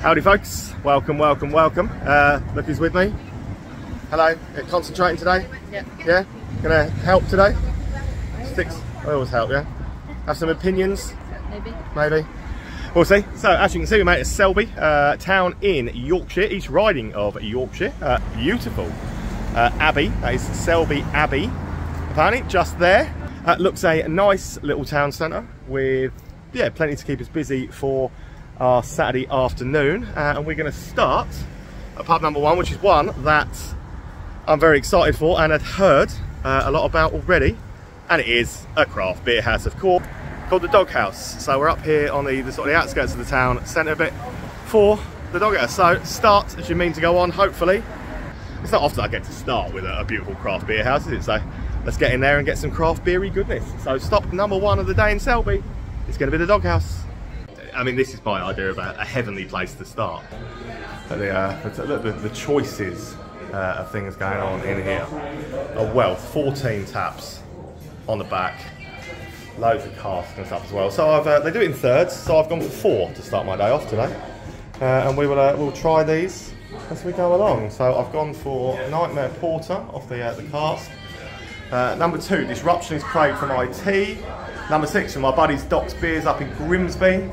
Howdy folks, welcome. Look who's with me. Hello, concentrating today? Yeah? Gonna help today? Sticks, I always help, yeah? Have some opinions? Maybe. We'll see. So as you can see, we made it to Selby, town in Yorkshire, East Riding of Yorkshire. Beautiful abbey, that is Selby Abbey. Apparently, just there. Looks a nice little town centre with, yeah, plenty to keep us busy for our Saturday afternoon, and we're going to start at pub number 1, which is one that I'm very excited for and had heard a lot about already, and it is a craft beer house, of course, called the Dog House. So we're up here on the sort of the outskirts of the town centre a bit for the Dog House. So start as you mean to go on, hopefully. It's not often I get to start with a beautiful craft beer house, is it? So let's get in there and get some craft beery goodness. So stop number 1 of the day in Selby is going to be the Dog House. I mean, this is my idea of a heavenly place to start. But the choices of things going on in here. A wealth, 14 taps on the back, loads of casks and stuff as well. So they do it in thirds, so I've gone for 4 to start my day off today. And we'll try these as we go along. So I've gone for Nightmare Porter off the cask. Number 2, Disruption is Craig from IT. Number 6 from my buddies Doc's Beers up in Grimsby.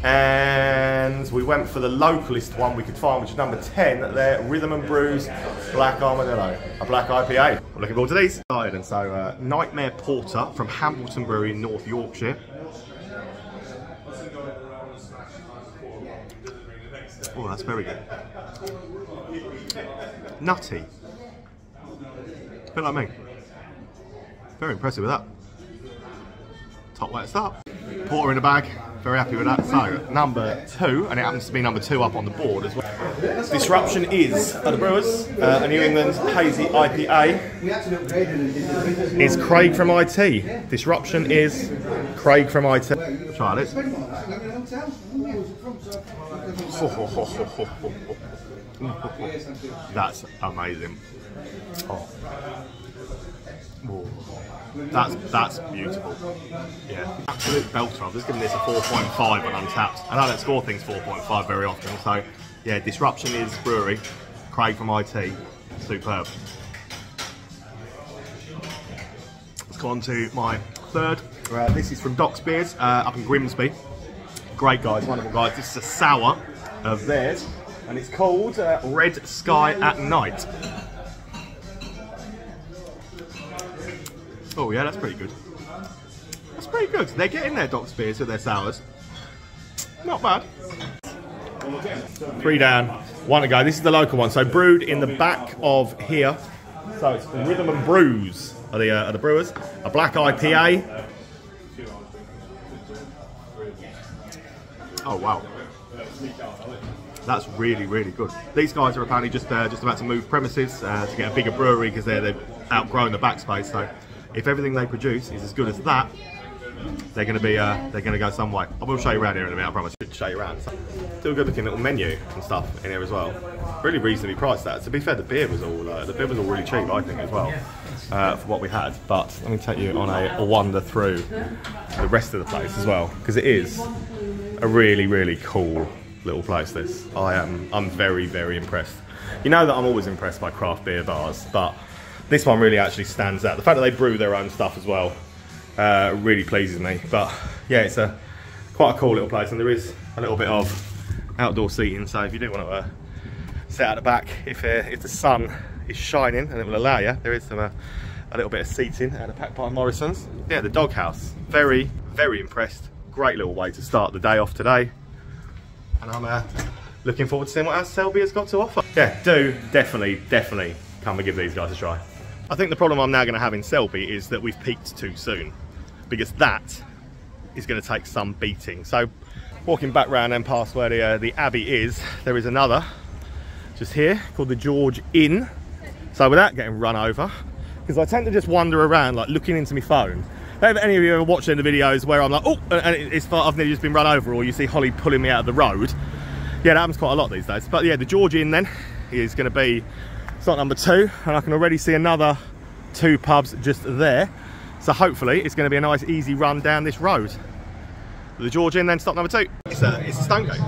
And we went for the localist one we could find, which is number 10, their Rhythm and Brews Black Armadillo, a black IPA. I'm looking forward to these. And so Nightmare Porter from Hambleton Brewery in North Yorkshire. Oh, that's very good. Nutty. A bit like me. Very impressive with that. Top way to start. Porter in the bag. Very happy with that. So, number 2, and it happens to be number 2 up on the board as well. Disruption is, at the Brewers, a New England hazy IPA. Is Craig from IT. Disruption is Craig from IT. Try this. That's amazing. Oh. That's beautiful. Yeah, absolute belter. I've just given this a 4.5 on Untapped. I don't score things 4.5 very often, so yeah, Disruption is brewery. Craig from IT, superb. Let's go on to my third. This is from Doc's Beers up in Grimsby. Great guys, wonderful guys. This is a sour of theirs, and it's called Red Sky at Night. Oh yeah, that's pretty good. That's pretty good. They're getting their Doc's Beers with their sours. Not bad. 3 down, 1 to go. This is the local one. So brewed in the back of here. So it's Rhythm and Brews are the brewers. A black IPA. Oh wow. That's really, really good. These guys are apparently just about to move premises to get a bigger brewery because they've outgrown the backspace. So if everything they produce is as good as that, they're going to go some way. I will show you around here in a minute. I promise to show you around. So, still a good looking little menu and stuff in here as well. Really reasonably priced. That. To be fair, the beer was all really cheap, I think, as well, for what we had. But let me take you on a wander through the rest of the place as well, because it is a really, really cool little place. This I'm very, very impressed. You know that I'm always impressed by craft beer bars, but this one really actually stands out. The fact that they brew their own stuff as well really pleases me. But yeah, it's quite a cool little place, and there is a little bit of outdoor seating. So if you do want to sit out the back, if the sun is shining and it will allow you, there is a little bit of seating at the back by Morrison's. Yeah, the Dog House. Very, very impressed. Great little way to start the day off today, and I'm looking forward to seeing what else Selby has got to offer. Yeah, do definitely come and give these guys a try. I think the problem I'm now going to have in Selby is that we've peaked too soon, because that is going to take some beating. So walking back round and past where the Abbey is, there is another just here called the George Inn. So without getting run over, because I tend to just wander around like looking into my phone. Have any of you ever watched any of the videos where I'm like, oh, and I've nearly just been run over, or you see Holly pulling me out of the road? Yeah, that happens quite a lot these days. But yeah, the George Inn then is going to be slot number 2, and I can already see another 2 pubs just there. So hopefully it's going to be a nice easy run down this road. The George Inn then stop number 2. it's a Stonegate.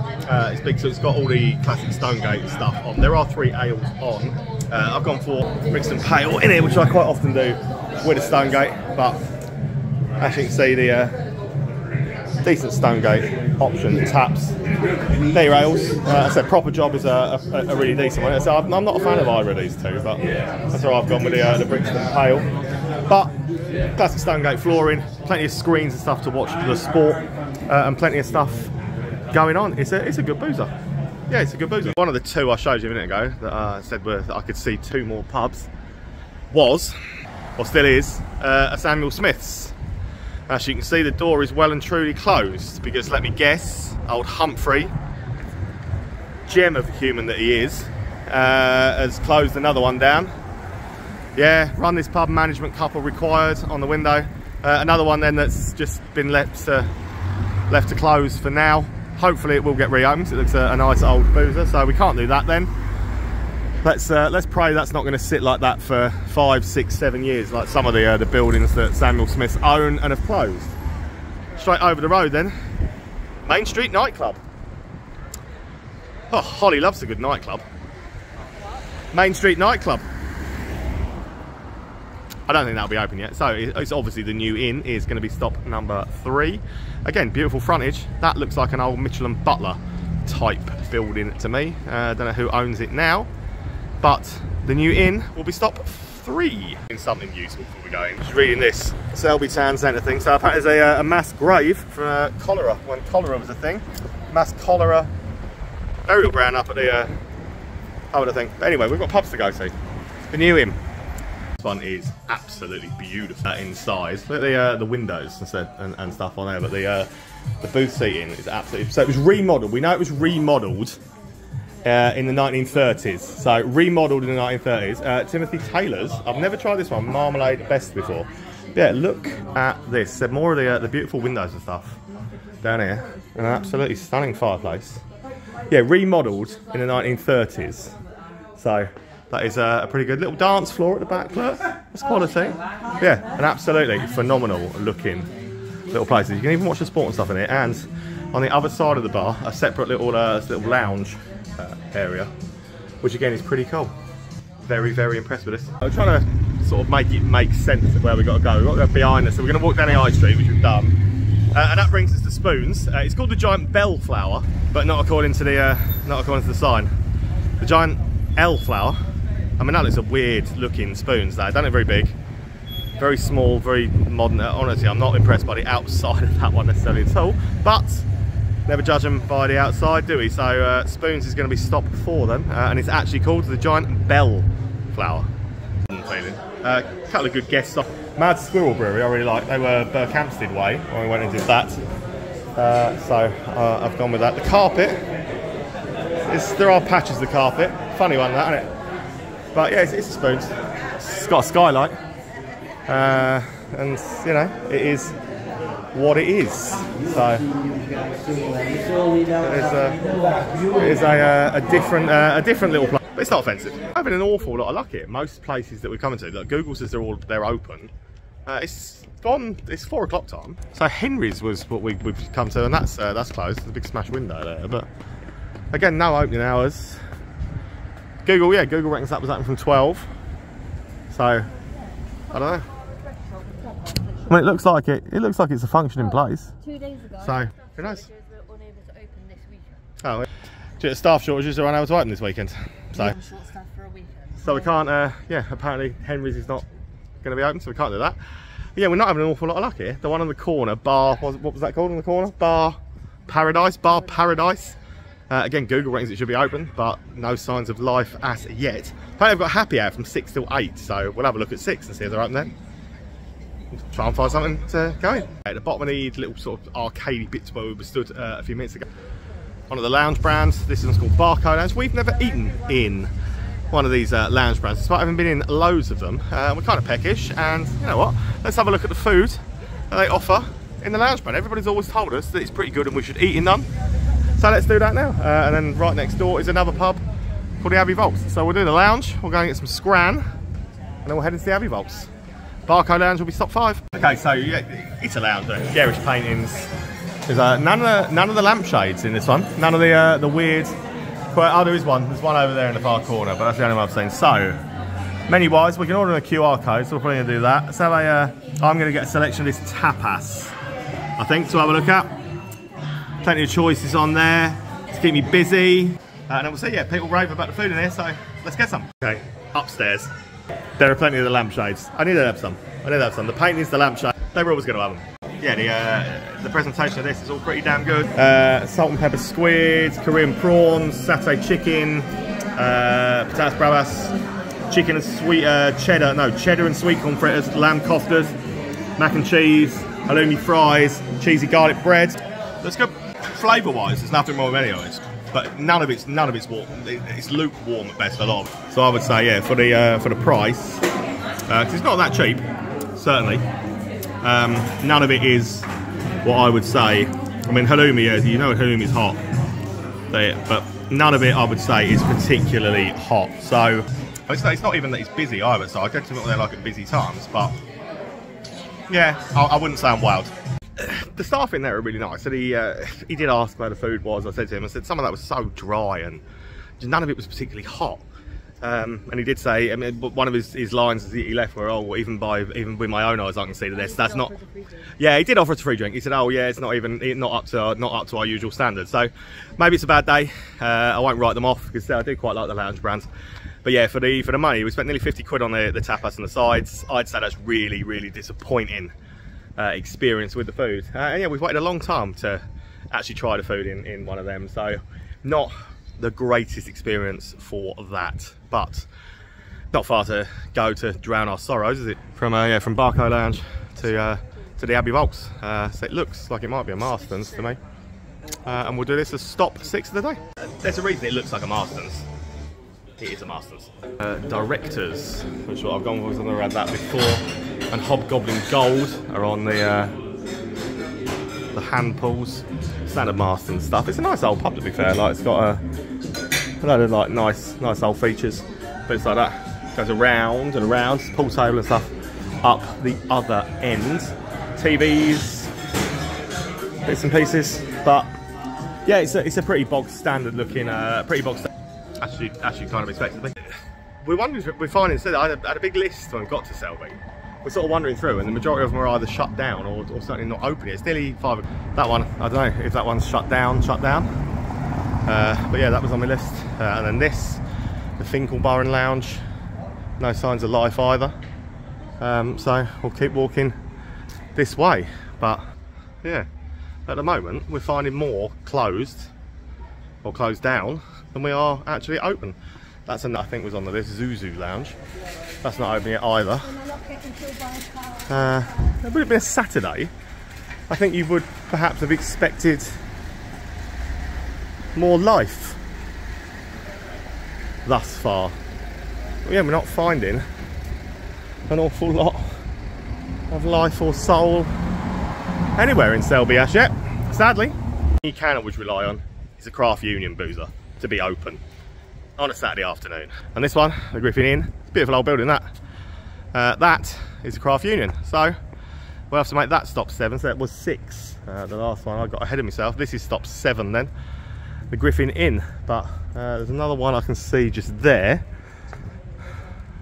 It's big, so it's got all the classic Stonegate stuff on. There are 3 ales on. I've gone for Brixton Pale in here, which I quite often do with a Stonegate, but as you can see, the decent Stonegate option taps. There your ales. I said proper job is a really decent one. So I'm not a fan of either of these two, but that's where I've gone with the Brixton Pale. But classic Stonegate flooring, plenty of screens and stuff to watch the sport, and plenty of stuff going on. It's a good boozer. Yeah, it's a good boozer. One of the 2 I showed you a minute ago that I said that I could see 2 more pubs was, or still is, a Samuel Smith's. As you can see, the door is well and truly closed because, let me guess, old Humphrey, gem of a human that he is, has closed another one down. Yeah, run this pub, management couple required on the window. Another one then that's just been left to close for now. Hopefully it will get reopened. It looks a nice old boozer, so we can't do that then. Let's pray that's not going to sit like that for 5, 6, 7 years, like some of the buildings that Samuel Smiths own and have closed. Straight over the road then, Main Street nightclub. Oh, Holly loves a good nightclub. Main Street nightclub. I don't think that'll be open yet, so it's obviously the new inn is going to be stop number 3. Again, beautiful frontage. That looks like an old Mitchell and Butler type building to me. Don't know who owns it now, but the new inn will be stop 3. Something useful before we go in. Just reading this Selby Town Centre thing. So apparently there's a mass grave from cholera, when cholera was a thing. Mass cholera burial ground up at the other thing. But anyway, we've got pubs to go to. The new inn. This one is absolutely beautiful inside. Look at the windows and stuff on there, but the booth seating is absolutely. So it was remodelled. We know it was remodelled in the 1930s. So remodelled in the 1930s. Timothy Taylor's. I've never tried this one. Marmalade Best before. Yeah, look at this. So more of the beautiful windows and stuff down here. An absolutely stunning fireplace. Yeah, remodelled in the 1930s. So that is a pretty good little dance floor at the back. Look, that's quality. Yeah, an absolutely phenomenal looking little place. You can even watch the sport and stuff in it. And on the other side of the bar, a separate little lounge area, which again is pretty cool. Very, very impressed with this. I'm trying to sort of make it make sense of where we've got to go. We've got to go behind us, so we're going to walk down the high street, which we've done. And that brings us to Spoons. It's called the Giant Bell Flower, but not according to the sign. The Giant L Flower. I mean, that looks a weird looking Spoons there. Don't look very big. Very small, very modern. Honestly, I'm not impressed by the outside of that one necessarily at all. But never judge them by the outside, do we? So Spoons is going to be stop for them, and it's actually called the Giant Bell Flower. A couple of good guests. Mad Squirrel Brewery, I really like. They were Berkhamsted way when we went and did that. So I've gone with that. The carpet. There are patches of the carpet. Funny one, that, isn't it? But yeah, it's a Spoons. It's got a skylight, and you know it is what it is. So it is a different little place. But it's not offensive. Having an awful lot of luck here. Most places that we come into, like Google says they're open. It's 4 o'clock time. So Henry's was what we've come to, and that's closed. There's a big smash window there, but again, no opening hours. Google reckons that was open from 12. So I don't know. I mean, it looks like it's a functioning place. 2 days ago. So who knows? We're unable to open this weekend. Oh, yeah. Staff shortages are unable to open this weekend. So short staff for a weekend. So we can't. Yeah, apparently Henry's is not going to be open, so we can't do that. But yeah, we're not having an awful lot of luck here. The one on the corner, what was that called on the corner? Bar Paradise. Again, Google reckons it should be open, but no signs of life as yet. Apparently they've got happy hour from 6 till 8, so we'll have a look at 6 and see if they're open then. Try and find something to go in. At the bottom of the little sort of arcadey bits where we stood a few minutes ago. One of the lounge brands. This one's called Barcode Lounge. We've never eaten in one of these lounge brands, despite having been in loads of them. We're kind of peckish, and you know what? Let's have a look at the food that they offer in the lounge brand. Everybody's always told us that it's pretty good and we should eat in them. So let's do that now. And then right next door is another pub called the Abbey Vaults. So we'll do the lounge, we'll go and get some scran, and then we'll head into the Abbey Vaults. Barcode Lounge will be stop 5. Okay, so yeah, it's a lounge. Garish paintings, There's none of the lampshades in this one. None of the weird. Oh, there is one. There's one over there in the far corner, but that's the only one I've seen. So, menu-wise, we can order a QR code, so we're probably going to do that. So I'm going to get a selection of this tapas, I think, to have a look at. Plenty of choices on there to keep me busy. And we'll see, yeah, people rave about the food in here, so let's get some. Okay, upstairs. There are plenty of the lampshades. I need to have some. The paintings, the lampshade, they were always going to have them. Yeah, the presentation of this is all pretty damn good. Salt and pepper squid, Korean prawns, satay chicken, patatas bravas, chicken and sweet cheddar and sweet corn fritters, lamb koftas, mac and cheese, halloumi fries, cheesy garlic bread. That's good. Flavour-wise, there's nothing wrong with any of this, but none of it's warm. It's lukewarm at best, a lot. So I would say, yeah, for the price, because it's not that cheap, certainly. None of it is what I would say. I mean, halloumi, you know, halloumi is hot, but none of it, I would say, is particularly hot. So it's not even that it's busy either. So I get to there like at busy times, but yeah, I wouldn't say I'm wowed. The staff in there are really nice. And he did ask where the food was. I said to him, some of that was so dry and none of it was particularly hot. And he did say, I mean, one of his lines he left were, oh, even with my own eyes I can see that that's not. Yeah, he did offer us a free drink. He said, oh yeah, it's not up to our usual standards. So maybe it's a bad day. I won't write them off because I do quite like the lounge brands. But yeah, for the money, we spent nearly 50 quid on the tapas and the sides. I'd say that's really, really disappointing experience with the food. And yeah, we've waited a long time to actually try the food in one of them. So not the greatest experience for that, but not far to go to drown our sorrows, is it? From Barco Lounge to the Abbey Vaults. So it looks like it might be a Marston's to me. And we'll do this as stop 6 of the day. There's a reason it looks like a Marston's. It is a Marston's. Directors, which is what I've gone with, I've never had that before. And Hobgoblin Gold are on the hand pulls. Standard Marston's stuff. It's a nice old pub, to be fair. Like, it's got a load of like nice old features. Bits like that. Goes around and around. Pool table and stuff up the other end. TVs, bits and pieces. But yeah, it's a pretty bog standard looking. Actually kind of expected me. We're finding instead. I had a big list when we got to Selby. We're sort of wandering through, and the majority of them are either shut down or certainly not open yet. It's nearly 5 o'clock. That one, I don't know if that one's shut down. But yeah, that was on my list. And then this, the Finkel Bar and Lounge, no signs of life either. So we'll keep walking this way. But yeah, at the moment we're finding more closed or closed down than we are actually open. That's I think was on the list, Zuzu Lounge. That's not open yet either. It would have been a Saturday. I think you would perhaps have expected more life thus far. But yeah, we're not finding an awful lot of life or soul anywhere in Selby as yet, sadly. You can always rely on is a craft union boozer to be open on a Saturday afternoon. And this one, the Griffin Inn, it's a bit of an old building that. That is a craft union, so we'll have to make that stop 7, so that was 6. The last one I got ahead of myself. This is stop 7 then, the Griffin Inn. But there's another one I can see just there,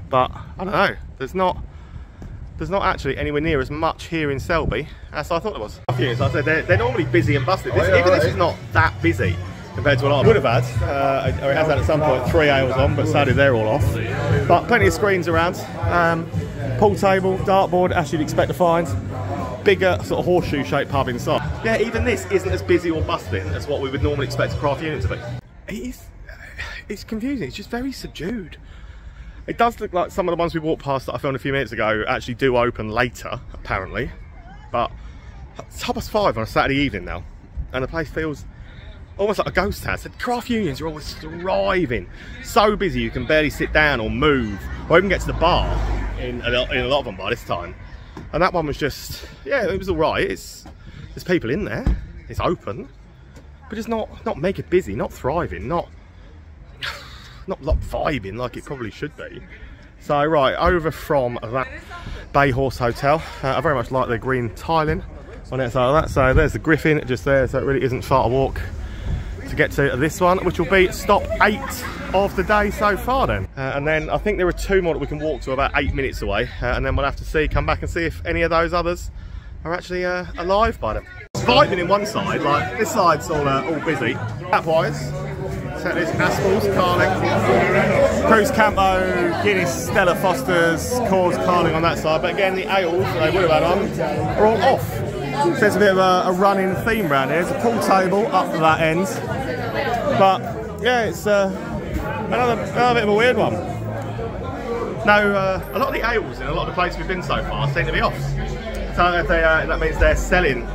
but I don't know, there's not actually anywhere near as much here in Selby as I thought there was. I said they're normally busy and busted. This is not that busy compared to what I would have had. Or it has had at some point 3 ales on, but sadly they're all off. But plenty of screens around. Pool table, dartboard, as you'd expect to find. Bigger sort of horseshoe shaped pub inside. Yeah, even this isn't as busy or bustling as what we would normally expect a craft unit to be. It's confusing, it's just very subdued. It does look like some of the ones we walked past that I filmed a few minutes ago actually do open later, apparently. But it's 5:30 on a Saturday evening now, and the place feels almost like a ghost town. So craft unions are always thriving. So busy you can barely sit down or move, or even get to the bar in a lot of them by this time. And that one was just, yeah, it was all right. There's people in there, it's open, but it's not mega busy, not thriving, not vibing like it probably should be. So right, over from that Bay Horse Hotel, I very much like the green tiling on the outside of that. So there's the Griffin just there, so it really isn't far to walk to get to this one, which will be stop 8 of the day so far then. And then I think there are 2 more that we can walk to about 8 minutes away, and then we'll have to come back and see if any of those others are actually alive by then. It's vibing in one side, like this side's all busy. Tap-wise, so there's Aspels, Carling, Cruz Campo, Guinness, Stella Foster's, Coors, Carling on that side, but again the ales that they would have had on are all off. So there's a bit of a running theme around here. There's a pool table up to that end, but yeah, it's another bit of a weird one. Now, a lot of the ales in a lot of the places we've been so far seem to be off. So if that means they're selling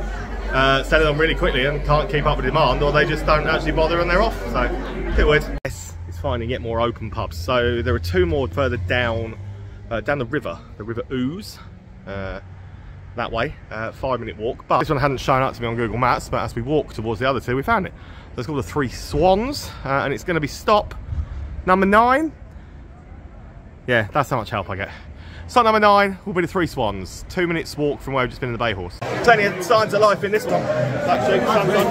them really quickly and can't keep up with demand, or they just don't actually bother and they're off. So, a bit weird. Yes, it's finding yet more open pubs. So there are 2 more further down the River Ouse. That way, 5-minute walk, but this one hadn't shown up to me on Google Maps, but as we walk towards the other 2 we found it. So it's called the Three Swans, and it's going to be stop number 9. Yeah, that's how much help I get. Stop number 9 will be the Three Swans, 2 minutes walk from where we've just been in the Bay Horse. Plenty of signs of life in this one. Actually, the sun's on.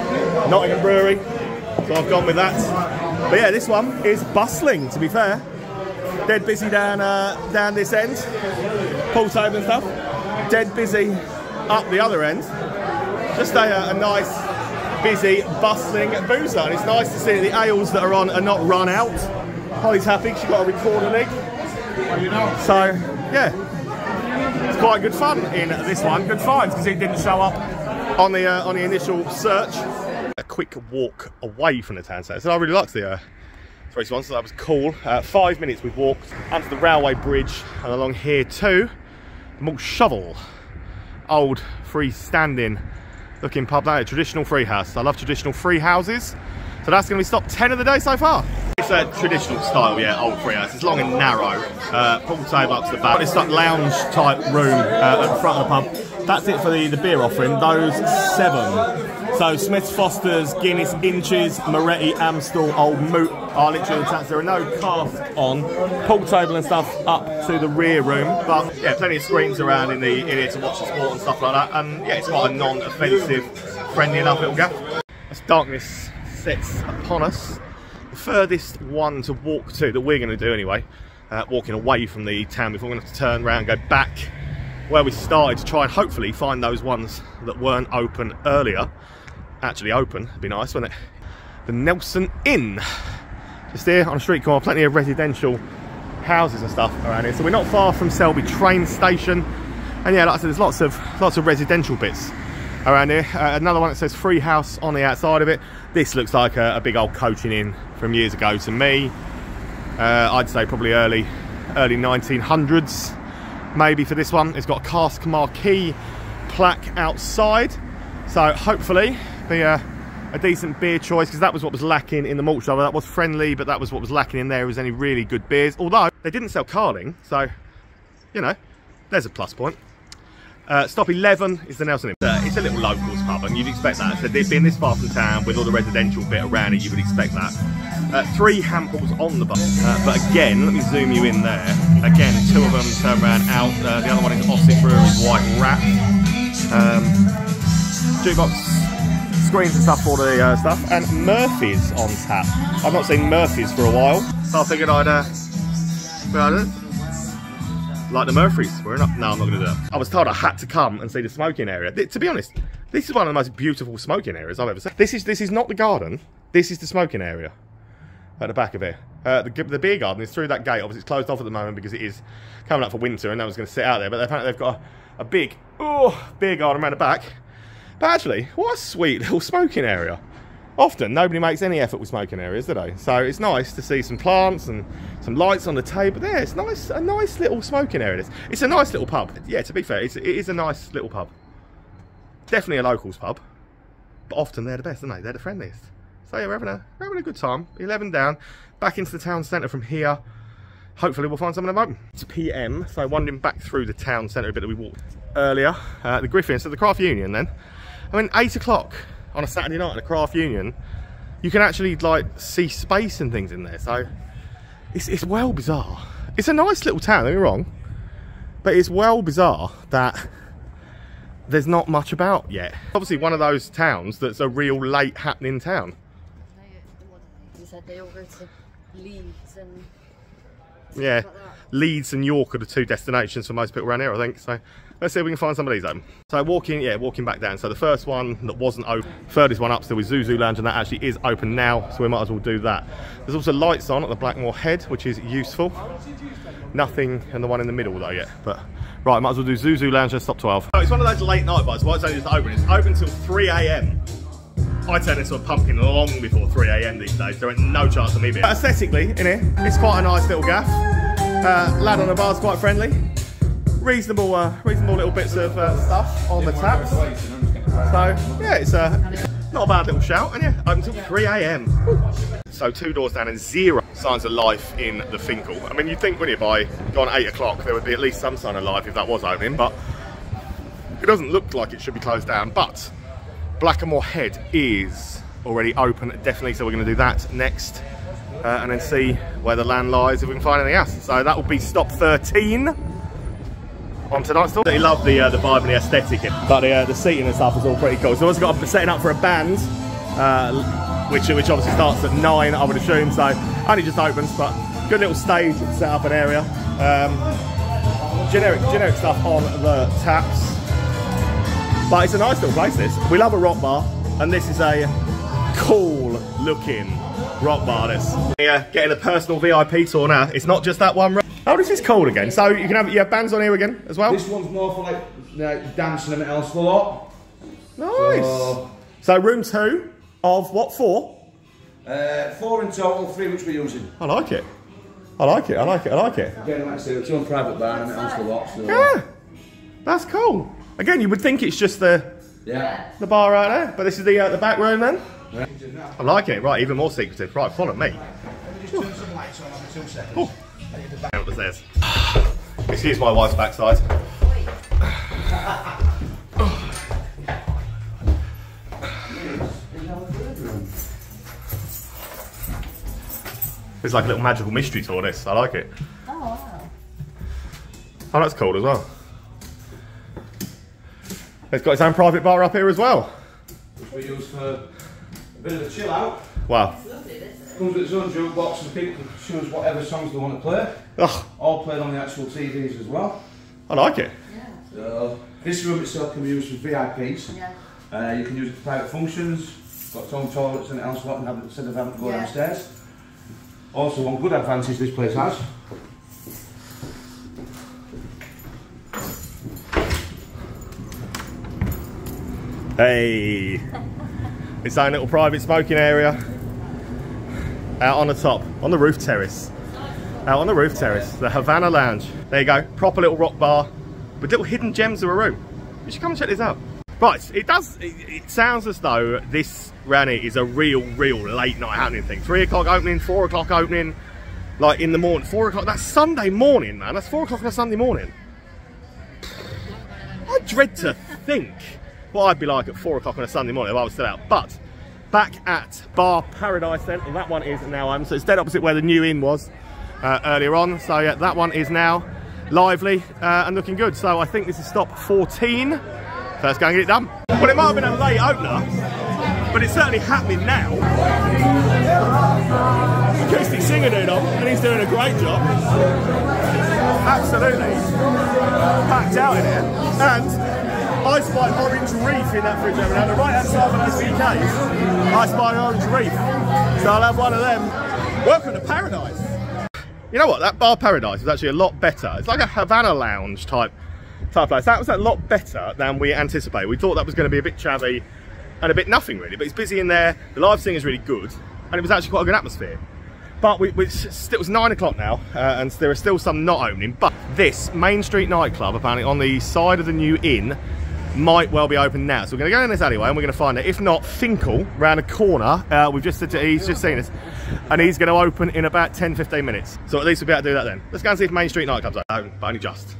Nottingham Brewery, so I've gone with that. But yeah, this one is bustling, to be fair. Dead busy down this end, pool table and stuff. Dead busy up the other end. Just a nice, busy, bustling boozer. And it's nice to see the ales that are on are not run out. Holly's happy, she's got a recorder leg. So, yeah, it's quite good fun in this one. Good finds because it didn't show up on the initial search. A quick walk away from the town centre. So I really liked the Three Swans, so that was cool. 5 minutes we've walked onto the railway bridge and along here too. Malt Shovel, old freestanding looking pub there, traditional free house. I love traditional free houses, so that's going to be stop 10 of the day so far. It's a traditional style, yeah, old free house. It's long and narrow, pool table up to the back. It's like lounge type room at the front of the pub. That's it for the beer offering, those 7. So Smith's, Foster's, Guinness, Inches, Moretti, Amstel, Old Moot are literally the taps. There are no casts on. Pool table and stuff up to the rear room, but yeah, plenty of screens around in here to watch the sport and stuff like that. And yeah, it's quite a non-offensive, friendly enough little gaff. As darkness sets upon us, the furthest one to walk to that we're going to do anyway, walking away from the town before we're going to have to turn around and go back where we started to try and hopefully find those ones that weren't open earlier. Actually open, it'd be nice, wouldn't it? The Nelson Inn, just here on a street corner, plenty of residential houses and stuff around here. So we're not far from Selby train station, and yeah, like I said, there's lots of residential bits around here. Another one that says free house on the outside of it. This looks like a big old coaching inn from years ago to me. I'd say probably early 1900s, maybe for this one. It's got a cask marquee plaque outside, so hopefully be a decent beer choice, because that was what was lacking in the malt shovel. That was friendly, but that was what was lacking in there. Was any really good beers, although they didn't sell Carling, so you know, there's a plus point. Stop 11 is the Nelson Inn. It's a little locals pub, and you'd expect that. So being this far from town with all the residential bit around it, you would expect that. 3 Hamples on the bus, but again, let me zoom you in there. Again, 2 of them turn around out. The other one is Ossett Brewery's White Rat. Jukebox, screens and stuff for the stuff, and Murphy's on tap. I've not seen Murphy's for a while, so I figured I'd like the Murphys. We're not. No, I'm not going to do that. I was told I had to come and see the smoking area. To be honest, this is one of the most beautiful smoking areas I've ever seen. This is not the garden. This is the smoking area at the back of it. The beer garden is through that gate. Obviously, it's closed off at the moment because it is coming up for winter, and no one's going to sit out there. But apparently, they've got a big beer garden around the back. But actually, what a sweet little smoking area. Often, nobody makes any effort with smoking areas, do they? So it's nice to see some plants and some lights on the table. There, it's nice, a nice little smoking area. It's a nice little pub. Yeah, to be fair, it is a nice little pub. Definitely a locals pub. But often they're the best, aren't they? They're the friendliest. So yeah, we're having a good time. 11 down, back into the town centre from here. Hopefully we'll find some of them open. It's PM, so wandering back through the town centre a bit that we walked earlier. The Griffin, so the Craft Union then. I mean, 8 o'clock on a Saturday night at the Craft Union, you can actually like see space and things in there. So it's well bizarre. It's a nice little town, don't get me wrong, but it's well bizarre that there's not much about yet. Obviously one of those towns that's a real late happening town. You said they all go to Leeds and yeah, like that. Leeds and York are the 2 destinations for most people around here, I think. So let's see if we can find some of these open. So walking back down. So the first one that wasn't open, furthest one up still is Zuzu Lounge, and that actually is open now, so we might as well do that. There's also lights on at the Blackmore Head, which is useful. Nothing in the one in the middle though yet, but right, might as well do Zuzu Lounge and stop 12. So it's one of those late night bars, why it's only just open. It's open till 3 AM. I turn into a pumpkin long before 3 AM these days. There ain't no chance of me being. But aesthetically, in here, it's quite a nice little gaff. Lad on the bar's quite friendly. Reasonable little bits of stuff on the taps. So yeah, it's not a bad little shout, and yeah, open till 3 AM. So 2 doors down and 0 signs of life in the Finkel. I mean, you'd think, wouldn't you, by gone 8 o'clock there would be at least some sign of life if that was opening, but it doesn't look like it should be closed down. But Blackmore Head is already open, definitely, so we're going to do that next, and then see where the land lies if we can find anything else. So that will be stop 13 on tonight's tour. I love the vibe and the aesthetic, but the seating and stuff is all pretty cool. So it's got setting up for a band, which obviously starts at 9, I would assume, so only just opens, but good little stage set up an area. Generic stuff on the taps. But it's a nice little place, this. We love a rock bar, and this is a cool looking rock bar, this. Yeah, getting a personal VIP tour now. It's not just that one. Oh, this is cool again. So you can have bands on here again as well? This one's more for like dancing and else for a lot. Nice. So room 2 of what, 4? 4 in total, 3 which we're using. I like it. I like it. Again, like I say, it's your own private bar and it else for a lot. So. Yeah, that's cool. Again, you would think it's just the bar right there, but this is the back room then. Yeah. I like it. Right, even more secretive. Right, follow me. Let me just turn some lights on for 2 seconds. Ooh. What was this? Excuse my wife's backside. It's like a little magical mystery tour, this. I like it. Oh, wow. Oh, that's cool as well. It's got its own private bar up here as well. Which we use for a bit of a chill out. Wow. Comes with its own jukebox and people can choose whatever songs they want to play. Ugh. All played on the actual TVs as well. I like it. Yeah. So this room itself can be used for VIPs. Yeah. You can use it for private functions. Got its own toilets and else what, and instead of having to go downstairs. Also, one good advantage this place has. Hey, its own little private smoking area out on the top, on the roof terrace. Out on the roof terrace, the Havana Lounge. There you go, proper little rock bar with little hidden gems of a room. You should come and check this out. Right, it sounds as though this round here is a real late night happening thing. 3 o'clock opening, 4 o'clock opening, like in the morning. 4 o'clock, that's Sunday morning, man. That's 4 o'clock on a Sunday morning. I dread to think what I'd be like at 4 o'clock on a Sunday morning if I was still out. But back at Bar Paradise then, and that one is now open. So it's dead opposite where the new inn was earlier on. So yeah, that one is now lively and looking good. So I think this is stop 14. So let's go and get it done. Well, it might have been a late opener, but it's certainly happening now. Acoustic singer dude on, and he's doing a great job. Absolutely packed out in here. And I spy an orange reef in that fridge over there. The right hand side of those VKs, I spy an orange reef. So I'll have one of them. Welcome to Paradise. You know what, that Bar Paradise is actually a lot better. It's like a Havana Lounge type place. That was a lot better than we anticipated. We thought that was going to be a bit chavvy and a bit nothing really, but it's busy in there. The live singing is really good, and it was actually quite a good atmosphere. But it was 9 o'clock now, and there are still some not opening. But this Main Street nightclub, apparently on the side of the new inn, might well be open now. So we're going to go in this alleyway and we're going to find it. If not, Finkel, round a corner. We've just said he's just seen us, and he's going to open in about 10-15 minutes. So at least we'll be able to do that then. Let's go and see if Main Street nightclub's open, but only just.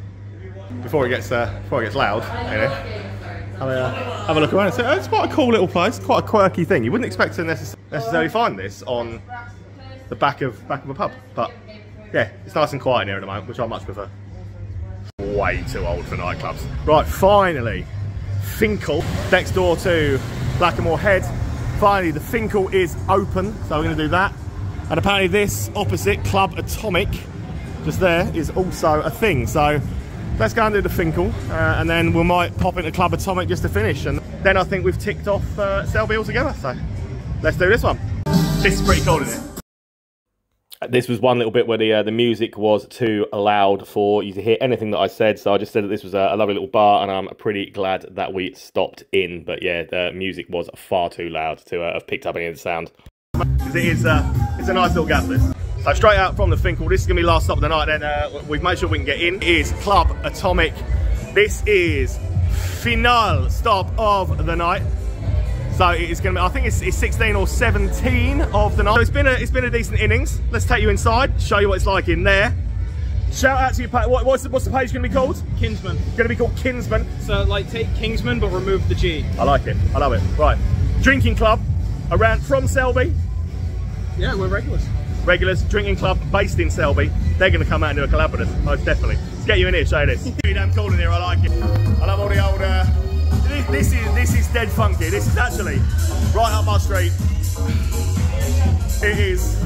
Before it gets loud, have a look around. So it's quite a cool little place, quite a quirky thing. You wouldn't expect to necessarily find this on the back of a pub, but yeah, it's nice and quiet in here at the moment, which I much prefer. Way too old for nightclubs. Right, finally Finkel next door to Blackamoor Head. Finally, the Finkel is open, so we're going to do that. And apparently this opposite Club Atomic, just there, is also a thing. So let's go and do the Finkel, and then we might pop into Club Atomic just to finish. And then I think we've ticked off Selby altogether. So let's do this one. This is pretty cool, isn't it? This was one little bit where the music was too loud for you to hear anything that I said, so I just said that this was a lovely little bar, and I'm pretty glad that we stopped in. But yeah, the music was far too loud to have picked up any of the sound. It's a nice little gap, this. So straight out from the Finkel, this is going to be last stop of the night, then we've made sure we can get in. It is Club Atomic. This is final stop of the night. So it's going to be, I think it's 16 or 17 of the night. So it's been a decent innings. Let's take you inside, show you what it's like in there. Shout out to your page. What's the page going to be called? Kinsman. Going to be called Kinsman. So like take Kingsman but remove the G. I like it. I love it. Right. Drinking club around from Selby. Yeah, we're regulars. Regulars, drinking club based in Selby. They're going to come out and do a collab with us, most definitely. Let's get you in here, show you this. Pretty damn cool in here, I like it. I love all the old, this is dead funky. This is actually right up my street. It is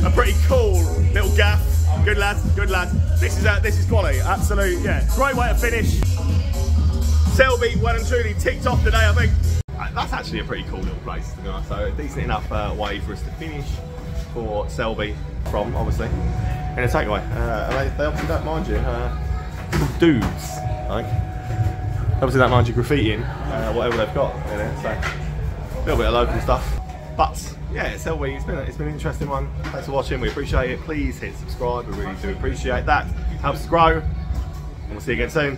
a pretty cool little gaff. Good lads, good lads. This is quality, absolute, yeah. Great way to finish. Selby, well and truly ticked off today, I think. That's actually a pretty cool little place, to be honest. So a decent enough way for us to finish for Selby from, obviously, in a takeaway. And they obviously don't mind you, dudes, like, obviously don't mind you graffitiing whatever they've got, you know, so a little bit of local stuff. But yeah, Selby, it's been an interesting one. Thanks for watching, we appreciate it. Please hit subscribe, we really do appreciate that. Helps us grow, and we'll see you again soon.